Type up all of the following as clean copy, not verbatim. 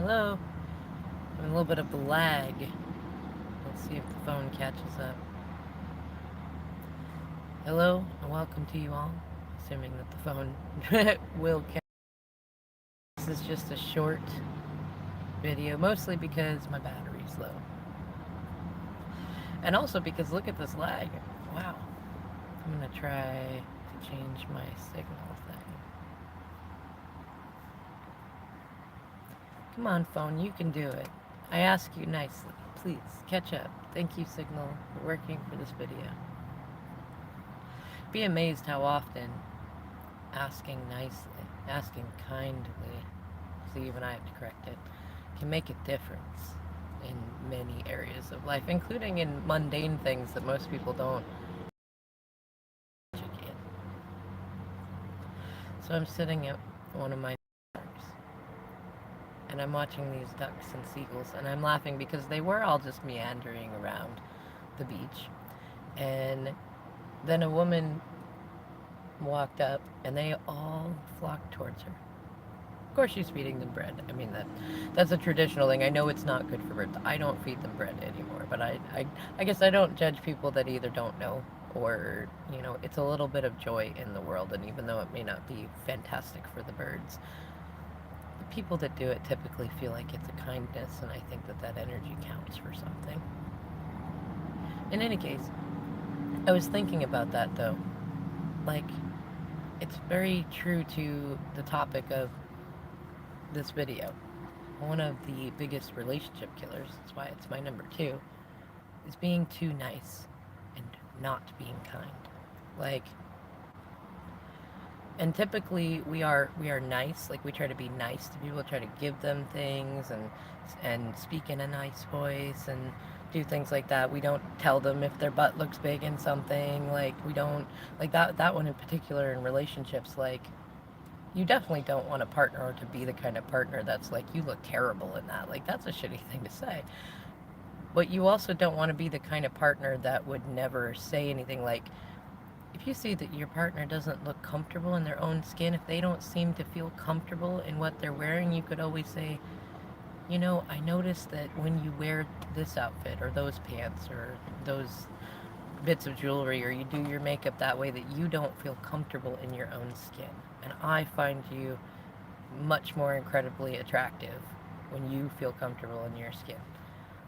Hello. A little bit of a lag. Let's see if the phone catches up. Hello and welcome to you all. Assuming that the phone will catch. This is just a short video, mostly because my battery's low. And also because look at this lag. Wow. I'm gonna try to change my signal thing. Come on, phone, you can do it. I ask you nicely. Please, catch up. Thank you, Signal, for working for this video. Be amazed how often asking nicely, asking kindly, so even I have to correct it, can make a difference in many areas of life, including in mundane things that most people don't get. So I'm sitting at one of my parks, and I'm watching these ducks and seagulls, and I'm laughing because they were all just meandering around the beach. And then a woman walked up, and they all flocked towards her. Of course, she's feeding them bread. I mean, that's a traditional thing. I know it's not good for birds. I don't feed them bread anymore, but I guess I don't judge people that either don't know or, it's a little bit of joy in the world. And even though it may not be fantastic for the birds, the people that do it typically feel like it's a kindness, and I think that energy counts for something. In any case, I was thinking about that though. Like, it's very true to the topic of this video. One of the biggest relationship killers, that's why it's my number 2, is being too nice and not being kind. Like, and typically we are nice, like we try to be nice to people, try to give them things and speak in a nice voice and do things like that. We don't tell them if their butt looks big in something, like we don't, like that one in particular in relationships, like you definitely don't want a partner or to be the kind of partner that's like, you look terrible in that. Like, that's a shitty thing to say. But you also don't want to be the kind of partner that would never say anything like, if you see that your partner doesn't look comfortable in their own skin, if they don't seem to feel comfortable in what they're wearing, you could always say, I noticed that when you wear this outfit or those pants or those bits of jewelry or you do your makeup that way, that you don't feel comfortable in your own skin. And I find you much more incredibly attractive when you feel comfortable in your skin.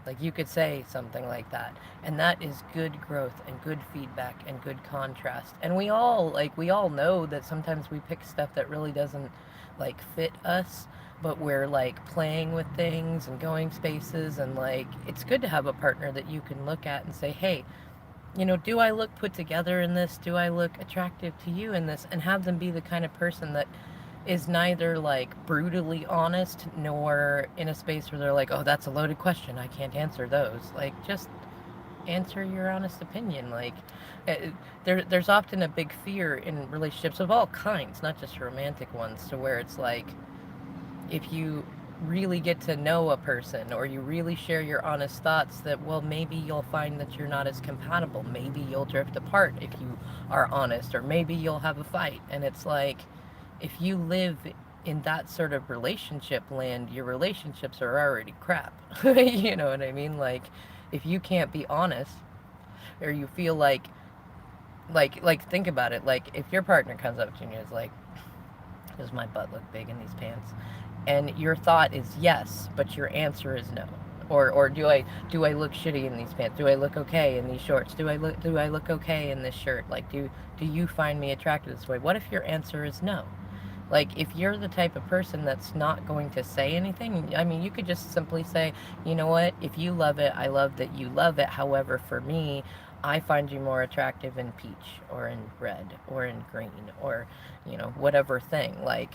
Like, you could say something like that. And that is good growth and good feedback and good contrast. And we all know that sometimes we pick stuff that really doesn't like fit us, but we're like playing with things and going spaces, and like it's good to have a partner that you can look at and say, hey, do I look put together in this? Do I look attractive to you in this? And have them be the kind of person that is neither like brutally honest nor in a space where they're like, oh, that's a loaded question, I can't answer those. Like, just answer your honest opinion. Like, there's often a big fear in relationships of all kinds, not just romantic ones, to where it's like, if you really get to know a person or you really share your honest thoughts, that, well, maybe you'll find that you're not as compatible, maybe you'll drift apart if you are honest, or maybe you'll have a fight. And it's like, if you live in that sort of relationship land, your relationships are already crap. You know what I mean? Like, if you can't be honest, or you feel like think about it, like if your partner comes up to you and is like, does my butt look big in these pants? And your thought is yes, but your answer is no. Or do I look shitty in these pants? Do I look okay in these shorts? Do I look okay in this shirt? Like, do you find me attractive this way? What if your answer is no? Like, if you're the type of person that's not going to say anything, I mean, you could just simply say, you know what, if you love it, I love that you love it. However, for me, I find you more attractive in peach or in red or in green or, whatever thing. Like,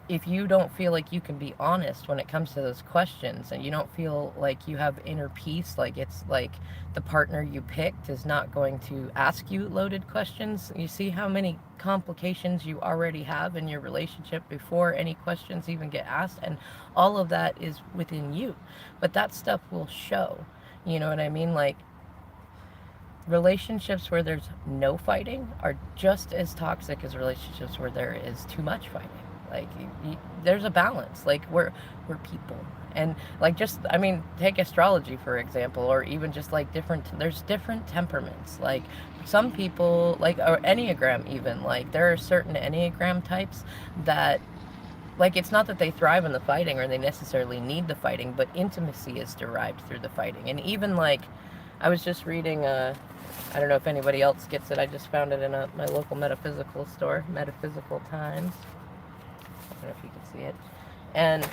if you don't feel like you can be honest when it comes to those questions, and you don't feel like you have inner peace, like it's like the partner you picked is not going to ask you loaded questions, you see how many complications you already have in your relationship before any questions even get asked. And all of that is within you, but that stuff will show. You know what I mean? Like, relationships where there's no fighting are just as toxic as relationships where there is too much fighting. Like there's a balance. Like we're people. And like just I mean take astrology for example, or even just like there's different temperaments. Like some people like or Enneagram even, like there are certain Enneagram types that like it's not that they thrive in the fighting or they necessarily need the fighting, but intimacy is derived through the fighting. And even like I was just reading I don't know if anybody else gets it. I just found it in my local metaphysical store, Metaphysical Times. I don't know if you can see it. And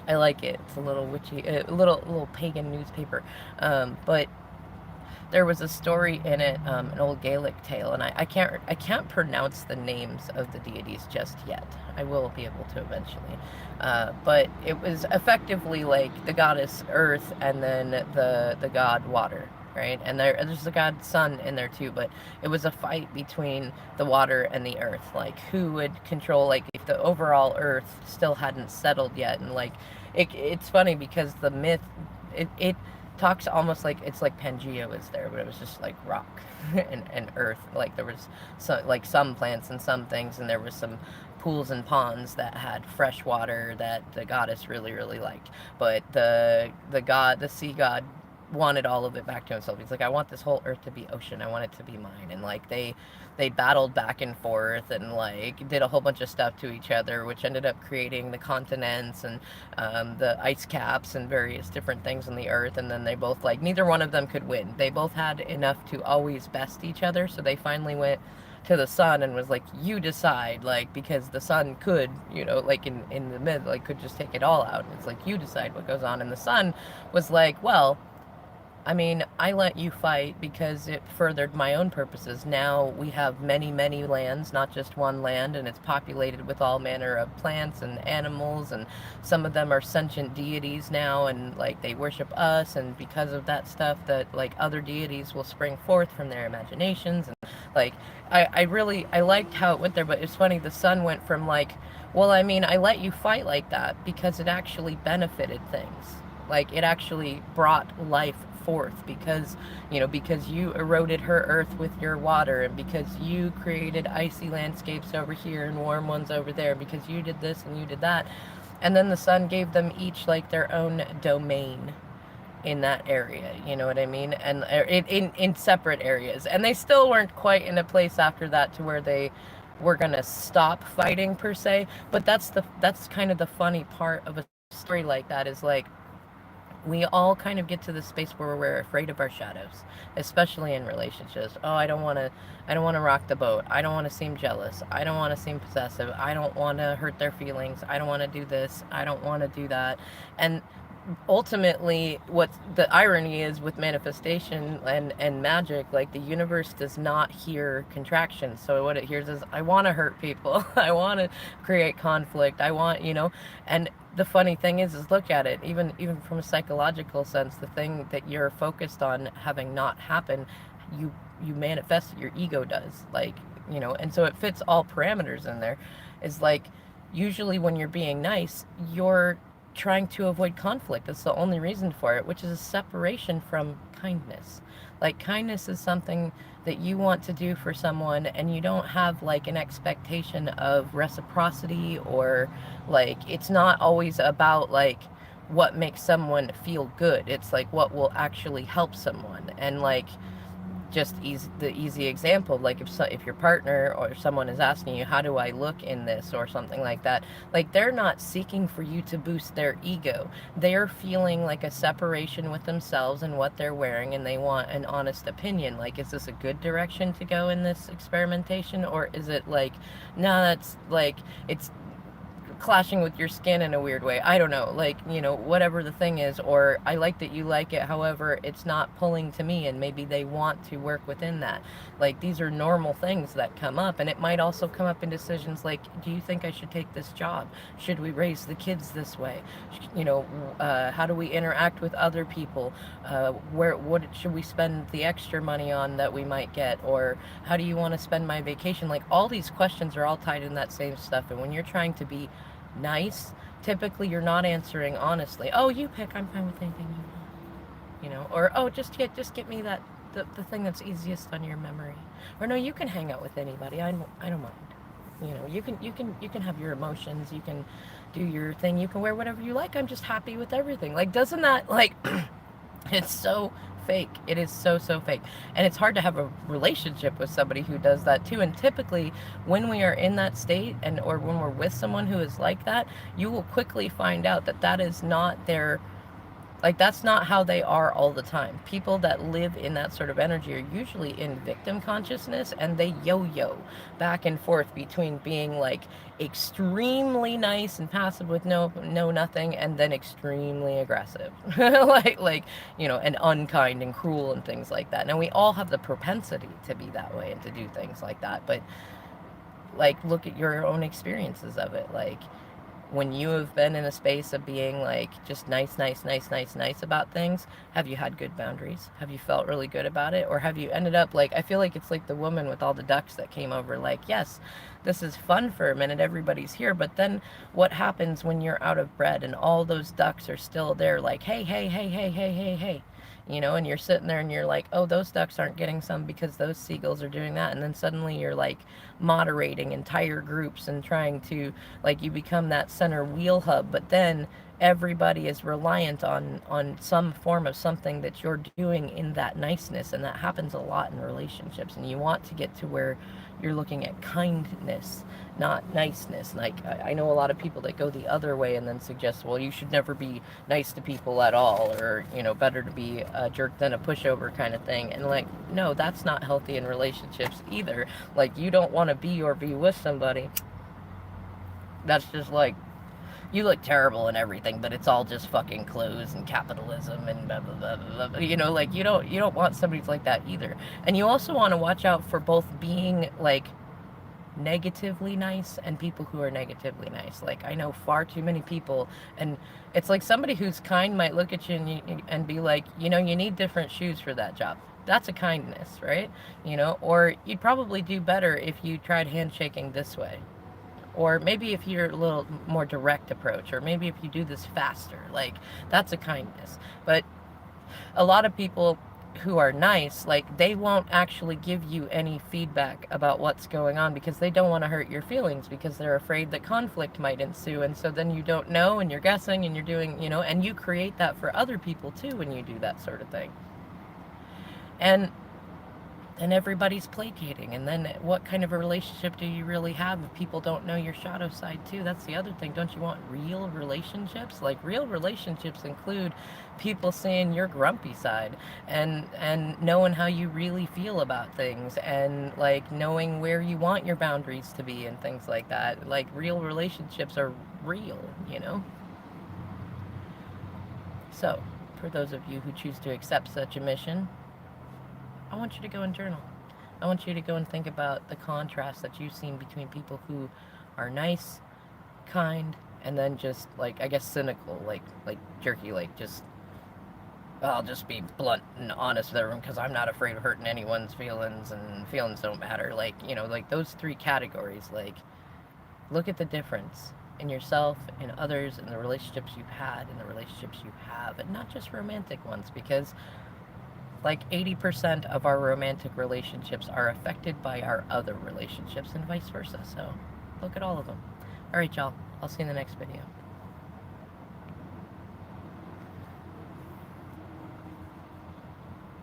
I like it. It's a little witchy, a little pagan newspaper. But there was a story in it, an old Gaelic tale, and I can't pronounce the names of the deities just yet. I will be able to eventually. But it was effectively like the goddess Earth and then the god Water, right? And there's the god Sun in there too, but it was a fight between the water and the earth, like who would control, like if the overall Earth still hadn't settled yet, and like it's funny because the myth it talks almost like it's like Pangea was there, but it was just like rock and earth. Like there was some plants and some things, and there was some pools and ponds that had fresh water that the goddess really liked. But the sea god wanted all of it back to himself. He's like, I want this whole earth to be ocean. I want it to be mine. And like they battled back and forth and like did a whole bunch of stuff to each other, which ended up creating the continents and the ice caps and various different things on the earth. And then they both like neither one of them could win. They both had enough to always best each other. So they finally went to the sun and was like, you decide, like, because the sun could, like in the mid, like could just take it all out. It's like, you decide what goes on. And the sun was like, well, I mean, I let you fight because it furthered my own purposes. Now we have many lands, not just one land, and it's populated with all manner of plants and animals, and some of them are sentient deities now, and like they worship us, and because of that stuff, that like other deities will spring forth from their imaginations, and like I liked how it went there, but it's funny, the sun went from like, well, I mean, I let you fight like that because it actually benefited things. Like it actually brought life forth because you eroded her earth with your water, and because you created icy landscapes over here and warm ones over there, because you did this and you did that. And then the sun gave them each like their own domain in that area, you know what I mean? And in separate areas, and they still weren't quite in a place after that to where they were gonna stop fighting per se. But that's kind of the funny part of a story like that, is like we all kind of get to the space where we're afraid of our shadows, especially in relationships. Oh, I don't want to rock the boat. I don't want to seem jealous. I don't want to seem possessive. I don't want to hurt their feelings. I don't want to do this. I don't want to do that. And ultimately, what the irony is with manifestation and magic, like the universe does not hear contraction. So what it hears is, I want to hurt people. I want to create conflict. I want, and the funny thing is look at it, even from a psychological sense, the thing that you're focused on having not happen, you manifest it, your ego does, like, and so it fits all parameters in there. Is like, usually when you're being nice, you're trying to avoid conflict. That's the only reason for it, which is a separation from kindness. Like, kindness is something that you want to do for someone, and you don't have like an expectation of reciprocity, or like, it's not always about like what makes someone feel good. It's like what will actually help someone. And like, just the easy example, like if your partner or someone is asking you, how do I look in this, or something like that, like they're not seeking for you to boost their ego. They're feeling like a separation with themselves and what they're wearing, and they want an honest opinion. Like, is this a good direction to go in this experimentation, or is it like, no, that's like, it's clashing with your skin in a weird way. I don't know, like, whatever the thing is. Or I like that you like it, however it's not pulling to me, and maybe they want to work within that. Like, these are normal things that come up, and it might also come up in decisions like, do you think I should take this job? Should we raise the kids this way? How do we interact with other people? What should we spend the extra money on that we might get? Or how do you want to spend my vacation? Like, all these questions are all tied in that same stuff. And when you're trying to be nice, typically you're not answering honestly. Oh, you pick, I'm fine with anything you want. Or, oh, just get me that the thing that's easiest on your memory. Or, no, you can hang out with anybody, I don't mind. You know, you can have your emotions, you can do your thing, you can wear whatever you like. I'm just happy with everything. Like, doesn't that like it's so fake. It is so, so fake. And it's hard to have a relationship with somebody who does that too. And typically when we are in that state, and or when we're with someone who is like that, you will quickly find out that that is not their, like, that's not how they are all the time. People that live in that sort of energy are usually in victim consciousness, and they yo-yo back and forth between being like extremely nice and passive with no nothing, and then extremely aggressive. Like, you know, and unkind and cruel and things like that. Now we all have the propensity to be that way and to do things like that, but like, look at your own experiences of it. Like, when you have been in a space of being like just nice about things, have you had good boundaries? Have you felt really good about it? Or have you ended up like, I feel like it's like the woman with all the ducks that came over, like, yes, this is fun for a minute, everybody's here, but then what happens when you're out of bread and all those ducks are still there, like, hey, you know, and you're sitting there and you're like, oh, those ducks aren't getting some because those seagulls are doing that. And then suddenly you're like moderating entire groups and trying to, like, you become that center wheel hub, but then everybody is reliant on some form of something that you're doing in that niceness. And that happens a lot in relationships. And you want to get to where you're looking at kindness, not niceness. Like, I know a lot of people that go the other way and then suggest, well, you should never be nice to people at all, or, you know, better to be a jerk than a pushover kind of thing. And like, no, that's not healthy in relationships either. Like, you don't want to be or be with somebody that's just like, you look terrible and everything, but it's all just fucking clothes and capitalism and blah, blah, blah, blah, blah. You know, like, you don't want somebody like that either. And you also want to watch out for both being like negatively nice and people who are negatively nice. Like, I know far too many people, and it's like somebody who's kind might look at you and be like, you know, you need different shoes for that job. That's a kindness, right? You know, or you'd probably do better if you tried handshaking this way. Or maybe if you're a little more direct approach, or maybe if you do this faster, like, that's a kindness. But a lot of people who are nice, like, they won't actually give you any feedback about what's going on because they don't want to hurt your feelings, because they're afraid that conflict might ensue. And so then you don't know, and you're guessing, and you're doing, you know, and you create that for other people too when you do that sort of thing. And then everybody's placating, and then what kind of a relationship do you really have if people don't know your shadow side too? That's the other thing. Don't you want real relationships? Like, real relationships include people seeing your grumpy side, and knowing how you really feel about things, and like knowing where you want your boundaries to be and things like that. Like, real relationships are real, you know? So, for those of you who choose to accept such a mission, I want you to go and journal. I want you to go and think about the contrast that you've seen between people who are nice, kind, and then just, like, I guess cynical, like jerky, like, just, I'll just be blunt and honest with everyone because I'm not afraid of hurting anyone's feelings, and feelings don't matter. Like, you know, like those three categories. Like, look at the difference in yourself, in others, in the relationships you've had, in the relationships you have, and not just romantic ones, because like 80% of our romantic relationships are affected by our other relationships, and vice versa. So look at all of them. All right, y'all. I'll see you in the next video.